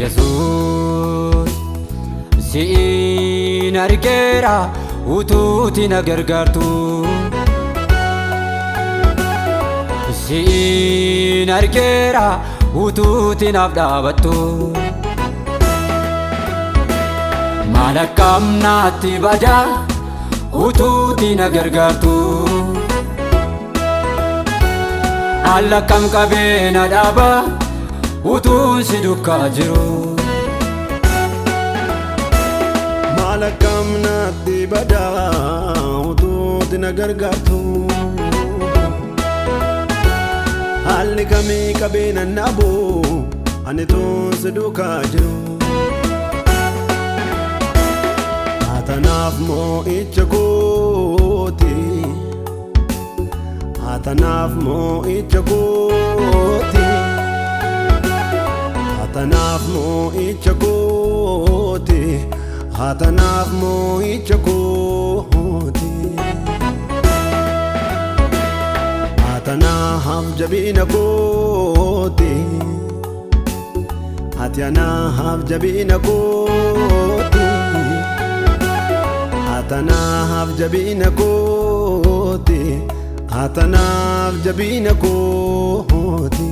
Yesus siin argeera utuuti na gargaartu siin argeera utuuti naaf dhaabattu maal akkam naatti bada utuuti na gargaartu haal akkam qabee na dhaaba utuun si dukkaa jiru maal akkam naatti bada utuuti na gargaartu haalli kamii qabee na dhaabu ani tuun si dukkaa jiru Atanaaf moo'icha kooti Atanaaf moo'icha kooti Atanaaf moo'icha kooti Atanaaf moo'icha kooti Atanaaf jabina kooti Atanaaf jabina kooti Atanaaf jabina kooti Atanaaf jabina kooti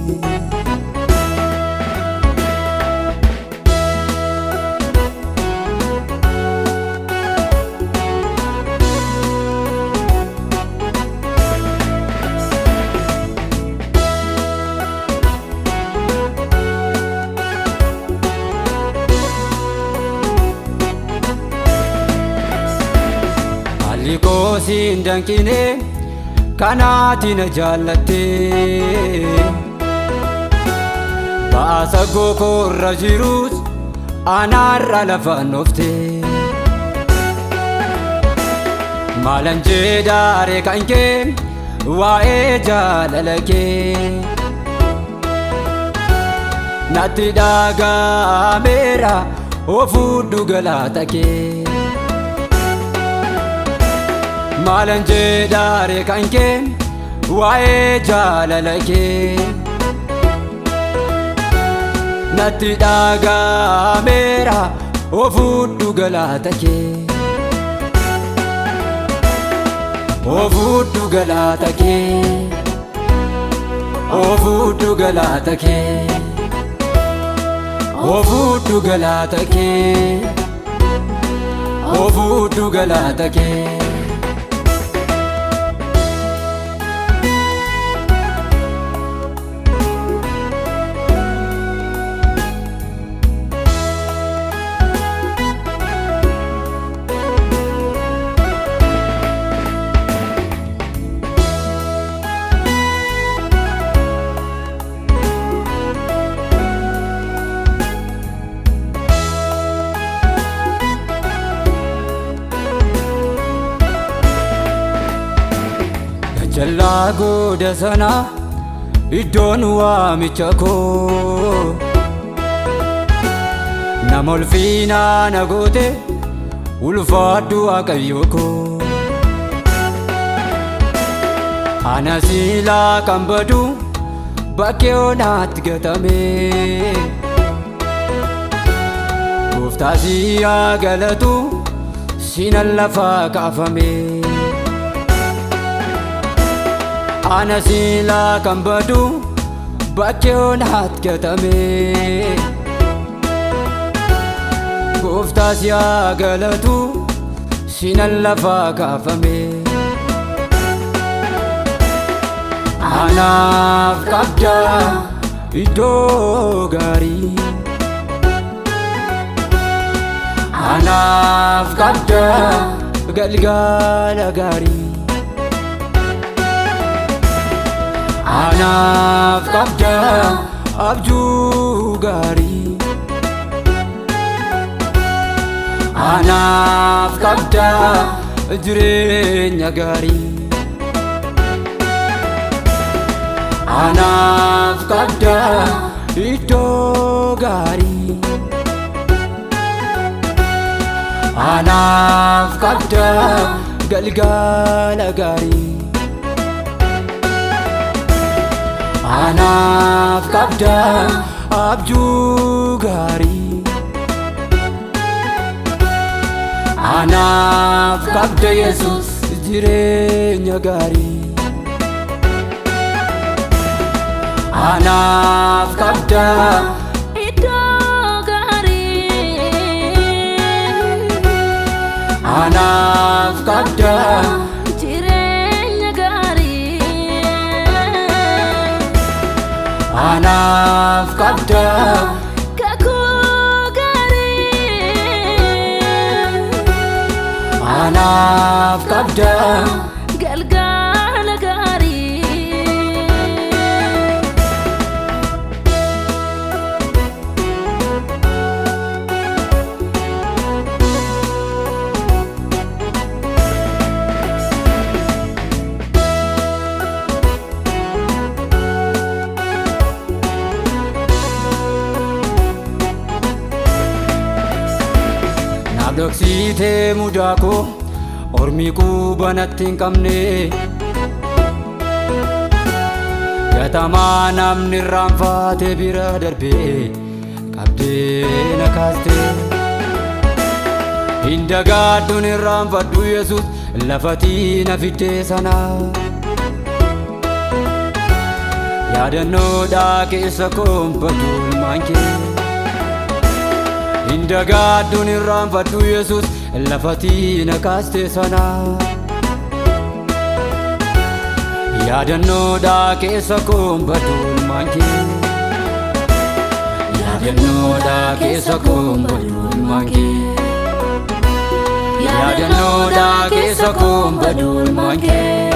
Likoo siin danqine kanaati na jaallatte baasa gokoorra jirus anaarra lafaan dhofte maalan jedhaare kan kee waa'ee jaalala kee natti dhagahameera ofuudhu galaata kee maalan jedhaare kan kee waa'ee jaalala kee natti dhagahameera ofuudhu galaata kee ofuudhu galaata kee ofuudhu galaata kee ofuudhu galaata kee ofuudhu galaata kee Jallaa gooda sana iddoon waamicha koo nama ulfinaa na goote ulfaadhu waaqayyoo koo ana silaa kan badu bakkee onaatti gatame gooftaa si haa galatu sinan lafaa kaafame Ana silaa kan badu bakkee onaatti gatame gooftaa si haa galatu sinan lafaa kaafame anaaf qabda iddoo gaarii anaaf qabda galgala gaarii Anaaf qabda abjuu gaarii Anaaf qabda jireenya gaarii Anaaf qabda iddoo gaarii Anaaf qabda galgala gaarii Anaaf qabda abjuu gaarii anaaf qabda Yesuus jireenya gaarii anaaf qabda iddoo gaarii anaaf qabda jireenya gaarii anaaf qabda kakuu gaarii anaaf qabda galgala gaarii Dhoksitee mudaa koo ormi qubanatti hin qabne gatamaa namni irraanfatee bira darbee qabdee na kaastee hin dagaadduun irraanfadhu Yesuus lafatii na fiddee sana yaadannoodhaa keessa koon badu ilmaan kee Indagaadduun irraanfadhu Yesuus lafatii na kaastee sana yaadannoodhaa keessa koon badu ilmaan kee yaadannoodhaa keessa koon badu ilmaan kee yaadannoodhaa keessa koon badu ilmaan kee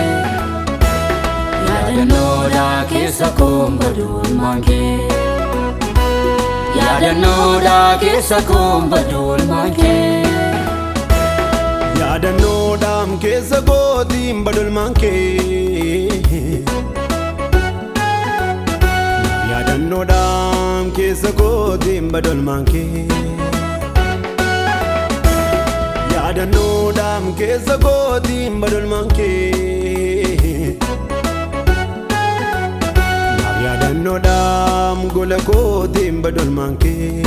yaadannoodhaa keessa koon badu ilmaan kee yaadannoodhaa keessa koon badu ilmaan kee Yaadannoodhaam keessa kootiin badu ilmaan kee Yaadannoodhaam keessa kootiin badu ilmaan kee Yaadannoodhaam keessa kootiin badu ilmaan kee Yaadannoodhaam gola kootiin badu ilmaan kee